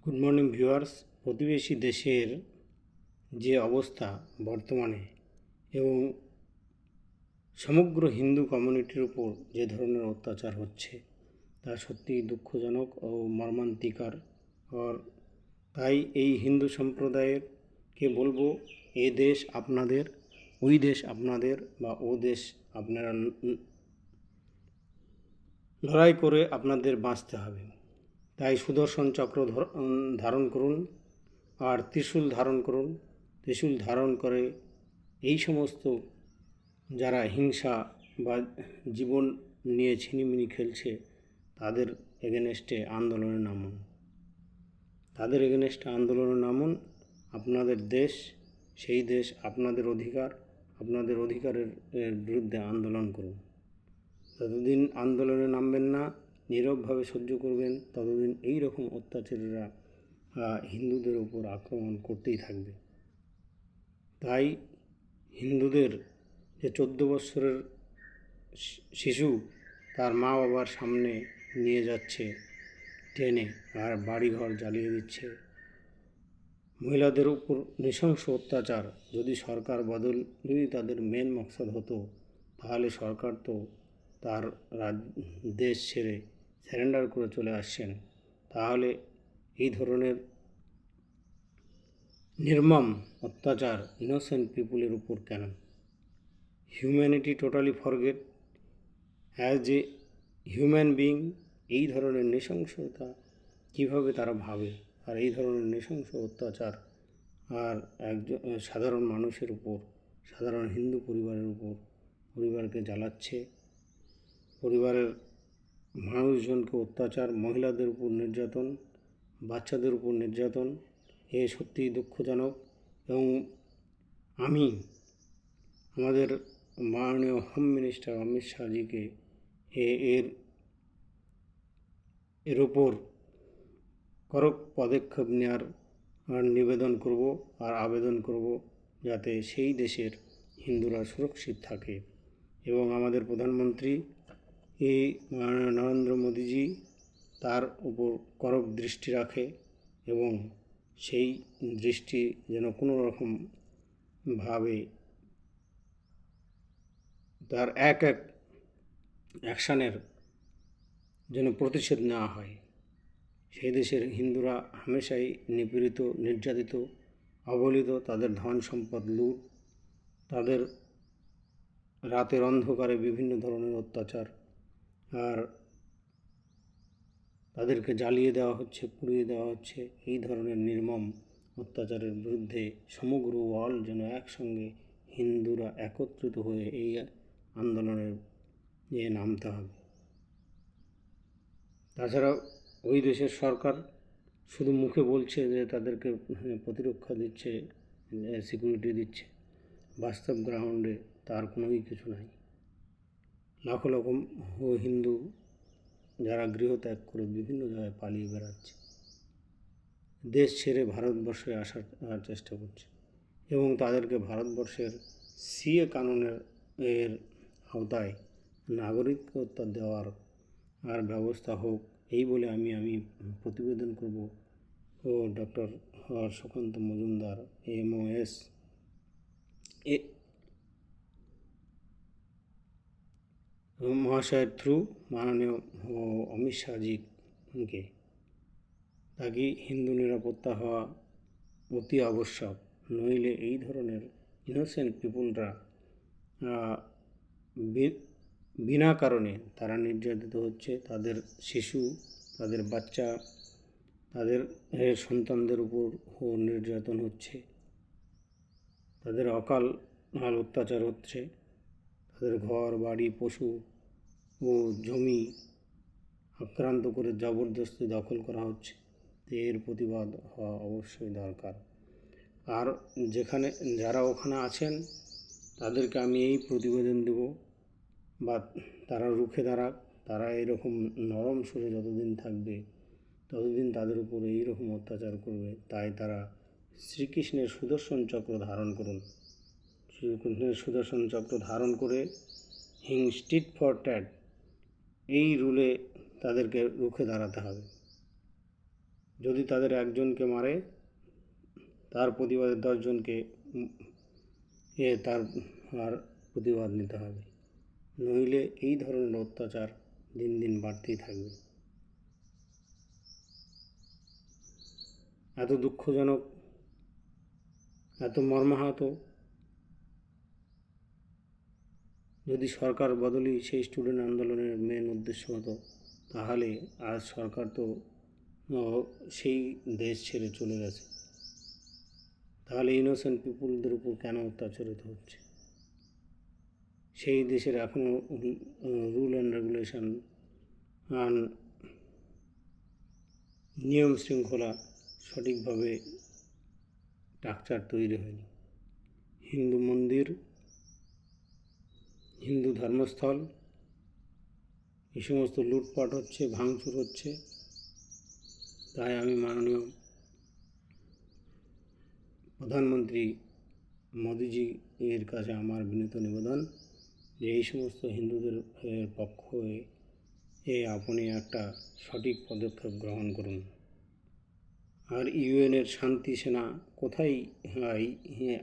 Good morning viewers. প্রতিবেশী দেশের যে অবস্থা বর্তমানে এবং সমগ্র হিন্দু কমিউনিটির উপর যে ধরনের অত্যাচার হচ্ছে তা সত্যিই দুঃখজনক ও মর্মান্তিকার। আর তাই এই হিন্দু সম্প্রদায়েরকে বলবো, এ দেশ আপনাদের, ওই দেশ আপনাদের, বা ও দেশ আপনারা লড়াই করে আপনাদের বাঁচতে হবে। তাই সুদর্শন চক্র ধারণ করুন আর ত্রিশূল ধারণ করুন। ত্রিশূল ধারণ করে এই সমস্ত যারা হিংসা বা জীবন নিয়ে ছিনিমিনি খেলছে তাদের এগেনস্টে আন্দোলনে নামুন। তাদের এগেনস্টে আন্দোলনে নামুন। আপনাদের দেশ, সেই দেশ আপনাদের অধিকার, আপনাদের অধিকারের বিরুদ্ধে আন্দোলন করুন। যতদিন আন্দোলনে নামবেন না, নীরবভাবে সহ্য করবেন, ততদিন এই রকম অত্যাচারীরা হিন্দুদের উপর আক্রমণ করতেই থাকবে। তাই হিন্দুদের যে 14 বৎসরের শিশু তার মা বাবার সামনে নিয়ে যাচ্ছে টেনে আর বাড়িঘর জ্বালিয়ে দিচ্ছে, মহিলাদের উপর নৃশংস অত্যাচার, যদি সরকার যদি তাদের মেন মকসদ হতো তাহলে সরকার তো তার দেশ ছেড়ে স্যারেন্ডার করে চলে আসছেন। তাহলে এই ধরনের নির্মম অত্যাচার ইনোসেন্ট পিপুলের উপর কেন? Humanity totally forget as a human being. এই ধরনের নৃশংসতা কীভাবে তারা ভাবে? আর এই ধরনের নৃশংস অত্যাচার আর একজন সাধারণ মানুষের উপর, সাধারণ হিন্দু পরিবারের উপর, পরিবারকে জ্বালাচ্ছে, পরিবারের মানুষজনকে অত্যাচার, মহিলাদের উপর নির্যাতন, বাচ্চাদের উপর নির্যাতন, এ সত্যিই দুঃখজনক। এবং আমি আমাদের মাননীয় হোম মিনিস্টার অমিত শাহজিকে এর উপর কড়া পদক্ষেপ নেওয়ার নিবেদন করব আর আবেদন করব, যাতে সেই দেশের হিন্দুরা সুরক্ষিত থাকে। এবং আমাদের প্রধানমন্ত্রী নরেন্দ্র মোদীজি তার উপর কড়া দৃষ্টি রাখে এবং সেই দৃষ্টি যেন কোনো রকমভাবে তার এক অ্যাকশানের যেন প্রতিশোধ নেওয়া হয়। সেই দেশের হিন্দুরা হামেশাই নিপীড়িত, নির্যাতিত, অবহেলিত, তাদের ধন সম্পদ লুট, তাদের রাতের অন্ধকারে বিভিন্ন ধরনের অত্যাচার, আর তাদেরকে জ্বালিয়ে দেওয়া হচ্ছে, পুড়িয়ে দেওয়া হচ্ছে। এই ধরনের নির্মম অত্যাচারের বিরুদ্ধে সমগ্র ওয়ার্ল্ড যেন একসঙ্গে হিন্দুরা একত্রিত হয়ে এই আন্দোলনের নামতে হবে। তাছাড়া ওই দেশের সরকার শুধু মুখে বলছে যে তাদেরকে প্রতিরক্ষা দিচ্ছে, সিকিউরিটি দিচ্ছে, বাস্তব গ্রাউন্ডে তার কোনোই কিছু নাই। লাখো লাখো হিন্দু যারা গৃহত্যাগ করে বিভিন্ন জায়গায় পালিয়ে বেড়াচ্ছে, দেশ ছেড়ে ভারতবর্ষে আসার চেষ্টা করছে, এবং তাদেরকে ভারতবর্ষের সিএ কানুনের আওতায় নাগরিকত্ব দেওয়ার ব্যবস্থা হোক, এই বলে আমি প্রতিবেদন করব। ও ডক্টর সুকান্ত মজুমদার MOS মহাশয়ের থ্রু মাননীয় অমিত শাহজিকে, তাকে হিন্দু নিরাপত্তা হওয়া অতি আবশ্যক। নইলে এই ধরনের ইনোসেন্ট পিপুলরা বিনা কারণে তারা নির্যাতিত হচ্ছে, তাদের শিশু, তাদের বাচ্চা, তাদের সন্তানদের উপর নির্যাতন হচ্ছে, তাদের অকাল অত্যাচার হচ্ছে, তাদের ঘর বাড়ি পশু ও জমি আক্রান্ত করে জবরদস্তি দখল করা হচ্ছে। এর প্রতিবাদ হওয়া অবশ্যই দরকার। আর যারা ওখানে আছেন তাদেরকে আমি এই প্রতিবেদন দেব, বা তারা রুখে দাঁড়াক। তারা এরকম নরম সুরে যতদিন থাকবে ততদিন তাদের উপর এইরকম অত্যাচার করবে। তাই তারা শ্রীকৃষ্ণের সুদর্শন চক্র ধারণ করুন। শ্রীকৃষ্ণের সুদর্শন চক্র ধারণ করে টিট ফর ট্যাট এই রুলে তাদেরকে রুখে দাঁড়াতে হবে। যদি তাদের একজনকে মারে, তার প্রতিবাদে 10 জনকে তার আর প্রতিবাদ নিতে হবে, নইলে এই ধরনের অত্যাচার দিন দিন বাড়তেই থাকবে। এত দুঃখজনক, এত মর্মাহত, যদি সরকার বদলই সেই স্টুডেন্ট আন্দোলনের মেন উদ্দেশ্য হতো, তাহলে আজ সরকার তো সেই দেশ ছেড়ে চলে গেছে। তাহলে ইনোসেন্ট পিপুলদের উপর কেন অত্যাচারিত হচ্ছে? সেই দেশের এখনও রুল অ্যান্ড রেগুলেশন আর নিয়ম শৃঙ্খলা সঠিকভাবে স্ট্রাকচার তৈরি হয়নি। হিন্দু মন্দির, হিন্দু ধর্মস্থল, এই সমস্ত লুটপাট হচ্ছে, ভাঙচুর হচ্ছে। তাই আমি মাননীয় প্রধানমন্ত্রী মোদিজি এর কাছে আমার বিনীত নিবেদন যে এই সমস্ত হিন্দুদের পক্ষ হয়ে আপনি একটা সঠিক পদক্ষেপ গ্রহণ করুন। আর ইউএনের শান্তি সেনা কোথায়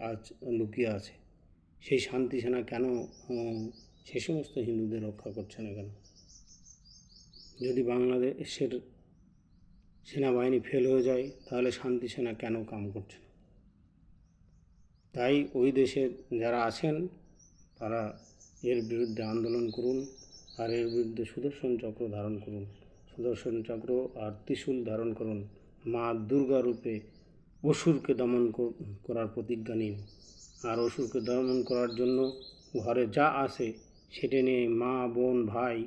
আজ লুকিয়ে আছে? সেই শান্তি সেনা কেন সে সমস্ত হিন্দুদের রক্ষা করছে না কেন? যদি বাংলাদেশের সেনাবাহিনী ফেল হয়ে যায়, তাহলে শান্তি সেনা কেন কাম করছে না? তাই ওই দেশের যারা আছেন তারা এর বিরুদ্ধে আন্দোলন করুন, আর এর বিরুদ্ধে সুদর্শন চক্র ধারণ করুন, সুদর্শন চক্র আর ত্রিশূল ধারণ করুন। মা দুর্গা রূপে অসুরকে দমন করার প্রতিজ্ঞা নিন। আর অসুরকে দমন করার জন্য ঘরে যা আসে সেটা নিয়ে মা, বোন, ভাই,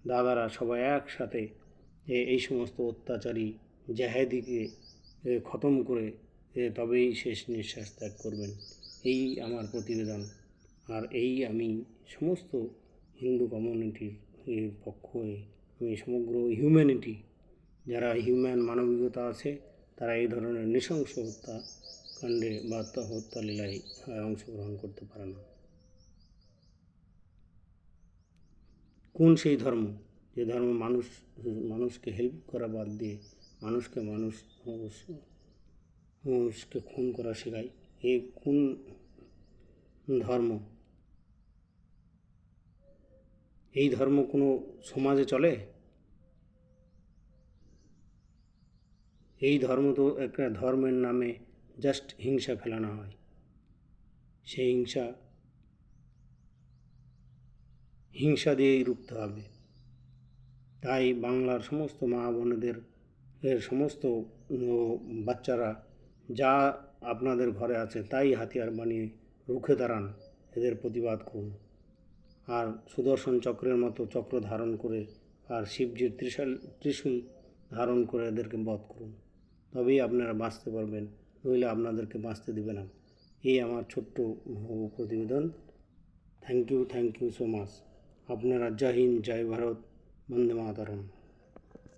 দাদারা সবাই একসাথে এই সমস্ত অত্যাচারী জাহেদিকে খতম করে তবেই শেষ নিঃশ্বাস ত্যাগ করবেন। এই আমার প্রতিবেদন। আর এই আমি সমস্ত হিন্দু কমিউনিটির পক্ষ হয়ে আমি সমগ্র হিউম্যানিটি, যারা হিউম্যান মানবিকতা আছে, তারা এই ধরনের নৃশংস হত্যাকাণ্ডে বা হত্যা লীলায় অংশগ্রহণ করতে পারে না। কোন সেই ধর্ম যে ধর্ম মানুষকে হেল্প করা বাদ দিয়ে মানুষকে খুন করা শেখায়? এই কোন ধর্ম? এই ধর্ম কোনো সমাজে চলে? এই ধর্ম তো একটা ধর্মের নামে জাস্ট হিংসা ফেলানো হয়। সেই হিংসা দিয়েই রুখতে হবে। তাই বাংলার সমস্ত মা বোনেদের সমস্ত বাচ্চারা যা আপনাদের ঘরে আছে তাই হাতিয়ার বানিয়ে রুখে দাঁড়ান, এদের প্রতিবাদ করুন। আর সুদর্শন চক্রের মতো চক্র ধারণ করে আর শিবজির ত্রিশূল ধারণ করে এদেরকে বধ করুন, তবেই আপনারা বাঁচতে পারবেন, নইলে আপনাদেরকে বাঁচতে দেবে না। এই আমার ছোট্ট প্রতিবেদন। Thank you so much. আপনারা জয় হিন্দ, জয় ভারত, বন্দে মাতরম।